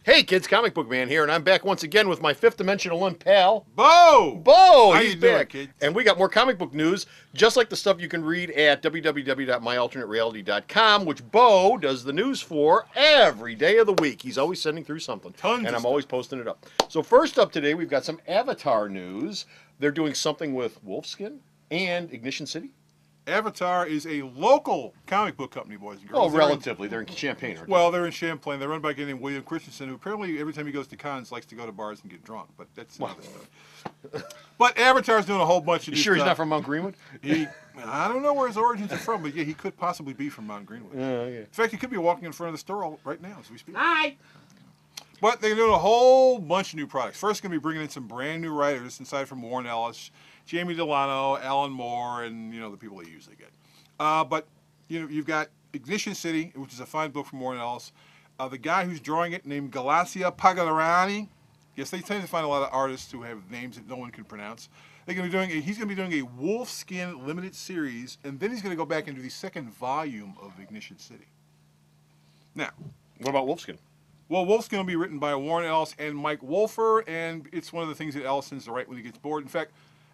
Hey kids, Comic Book Man here, and I'm back once again with my fifth dimensional one pal, Bo! How He's you doing, back. kids? And we got more comic book news, just like the stuff you can read at www.myalternatereality.com, which Bo does the news for every day of the week. He's always sending through something. Tons and of I'm stuff. always posting it up. So first up today, we've got some Avatar news. They're doing something with Wolfskin and Ignition City. Avatar is a local comic book company, boys and girls. Oh, relatively. They're in Champaign, aren't they? Well, they're in Champlain. They're run by a guy named William Christensen, who apparently every time he goes to cons likes to go to bars and get drunk. But that's another story. But Avatar's doing a whole bunch of You new sure he's stuff. not from Mount Greenwood? I don't know where his origins are from, but yeah, he could possibly be from Mount Greenwood. Okay. In fact, he could be walking in front of the store right now as we speak. Hi! But they're doing a whole bunch of new products. First, going to be bringing in some brand new writers, aside from Warren Ellis, Jamie Delano, Alan Moore, and the people they usually get. But you've got Ignition City, which is a fine book from Warren Ellis. The guy who's drawing it, named Galassia Pagalarani. Yes, they tend to find a lot of artists who have names that no one can pronounce. He's going to be doing a Wolfskin limited series, and then he's going to go back and do the second volume of Ignition City. Now, What about Wolfskin? well, Wolfskin will be written by Warren Ellis and Mike Wolfer, and it's one of the things that Ellis tends to write when he gets bored. In fact,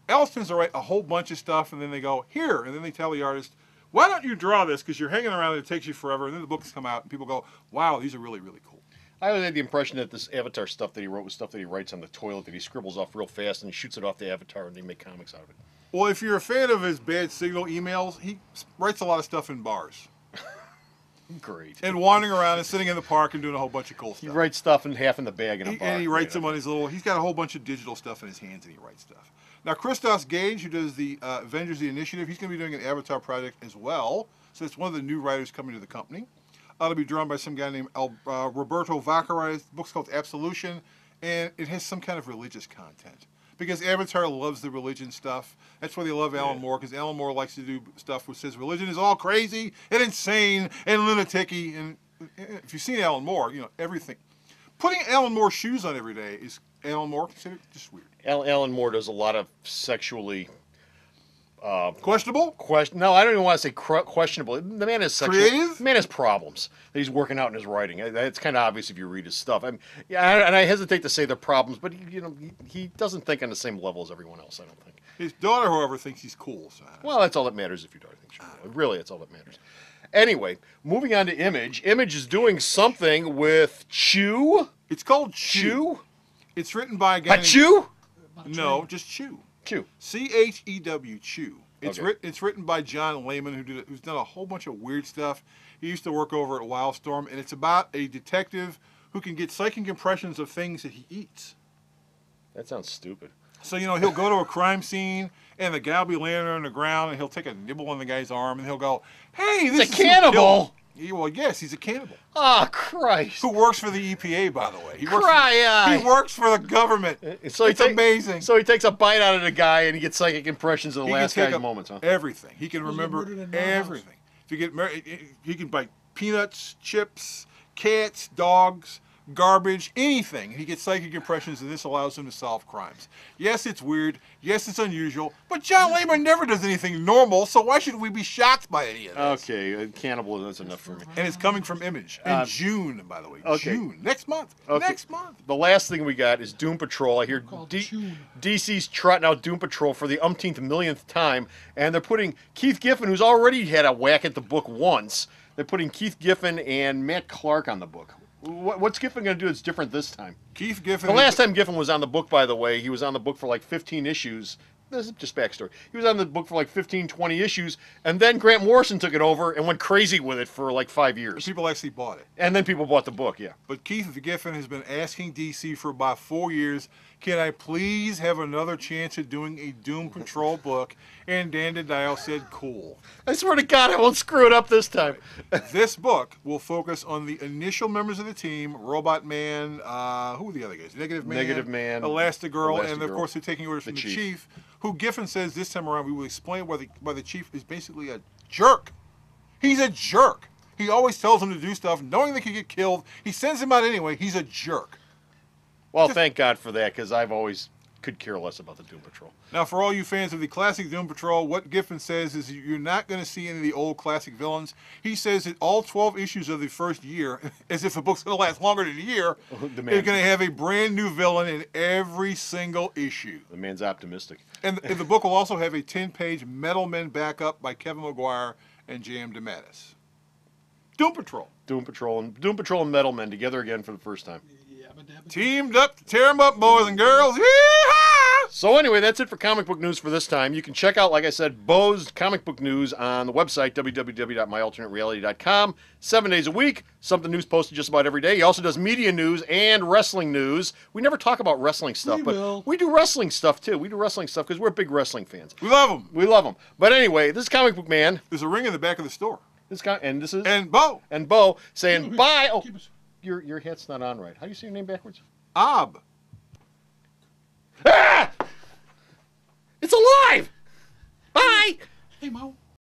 Ellis tends to write a whole bunch of stuff, and then they go, here, and then they tell the artist, why don't you draw this? Because you're hanging around and it takes you forever. And then the books come out and people go, wow, these are really, really cool. I always had the impression that this Avatar stuff that he wrote was stuff that he writes on the toilet that he scribbles off real fast and he shoots it off the Avatar and they make comics out of it. Well, if you're a fan of his Bad Signal emails, he writes a lot of stuff in bars. Great. And wandering around and sitting in the park and doing a whole bunch of cool He stuff. writes stuff in half in the bag in a bar. And he writes them on his little, he's got a whole bunch of digital stuff in his hands and he writes stuff. Now, Christos Gage, who does the Avengers The Initiative, he's going to be doing an Avatar project as well. So it's one of the new writers coming to the company. It'll be drawn by some guy named Roberto Vaccari. The book's called Absolution, and it has some kind of religious content. Because Avatar loves the religion stuff. That's why they love Alan Moore, because Alan Moore likes to do stuff which says religion is all crazy and insane and lunatic-y. And if you've seen Alan Moore, everything. Putting Alan Moore shoes on every day is Alan Moore considered just weird. Alan Moore does a lot of sexually... Questionable? No, I don't even want to say questionable. The man has Creative? The man has problems that he's working out in his writing. It's kind of obvious if you read his stuff. And I hesitate to say they're problems, but he doesn't think on the same level as everyone else. I don't think. His daughter, however, thinks he's cool. So Well, that's all that matters if your daughter thinks you're cool. Really, that's all that matters. Anyway, moving on to Image. Image is doing something with Chew. it's called Chew? It's written by a guy. Chew? No, just Chew. Chew. Chew. Chew. Okay. It's written by John Layman, who's done a whole bunch of weird stuff. He used to work over at Wildstorm, and it's about a detective who can get psychic impressions of things that he eats. That sounds stupid. So, he'll go to a crime scene, and the guy will be laying there on the ground, and he'll take a nibble on the guy's arm, and he'll go, hey, this It's is a cannibal! Well, yes, he's a cannibal. Oh, Christ. Who works for the EPA, by the way. He Cry-eye. works for the government. So It's amazing. So he takes a bite out of the guy and he gets psychic impressions of the He can last take guy's up moments, huh? Everything. He can remember murdered in my everything. If you get married, he can bite peanuts, chips, cats, dogs, garbage, anything. He gets psychic impressions, and this allows him to solve crimes. Yes, it's weird. Yes, it's unusual. But John Layman never does anything normal, so why should we be shocked by any of this? Okay, cannibalism, that's enough for me. And it's coming from Image in June, by the way. okay. June. Next month. Okay. Next month. The last thing we got is Doom Patrol. I hear Called June. DC's trotting out Doom Patrol for the umpteenth millionth time, and they're putting Keith Giffen, who's already had a whack at the book once, they're putting Keith Giffen and Matt Clark on the book. What's Giffen going to do that's different this time? Keith Giffen. The last time Giffen was on the book, by the way, he was on the book for like 15 issues. This is just backstory. He was on the book for like 15, 20 issues, and then Grant Morrison took it over and went crazy with it for like 5 years. People actually bought it. And then people bought the book, yeah. But Keith Giffen has been asking DC for about 4 years, can I please have another chance at doing a Doom Patrol book? And Dan DiDio said, cool. I swear to God, I won't screw it up this time. This book will focus on the initial members of the team, Robot Man, who are the other guys? Negative Man, Elastigirl, and of course they're taking orders from the Chief, who Giffen says this time around we will explain why the Chief is basically a jerk. He's a jerk. He always tells them to do stuff knowing they could get killed. He sends them out anyway. He's a jerk. Well, thank God for that, because I've always could care less about the Doom Patrol. Now, for all you fans of the classic Doom Patrol, what Giffen says is you're not going to see any of the old classic villains. He says that all 12 issues of the first year, as if the book's going to last longer than a year, is going to have a brand new villain in every single issue. The man's optimistic. And the book will also have a 10-page Metal Men backup by Kevin Maguire and J.M. DeMatteis. Doom Patrol. Doom Patrol and Metal Men together again for the first time. Teamed up to tear them up, boys and girls. Yee-haw! So anyway, that's it for comic book news for this time. You can check out, like I said, Bo's comic book news on the website, www.myalternatereality.com. 7 days a week, something news posted just about every day. He also does media news and wrestling news. We never talk about wrestling stuff, but we do wrestling stuff too. We do wrestling stuff because we're big wrestling fans. We love them. We love them. But anyway, this is Comic Book Man. There's a ring in the back of the store. And this is... And Bo. And Bo saying bye. Oh, your hat's not on right. How do you say your name backwards? Ob. Ah! It's alive! Bye! Hey, Mo.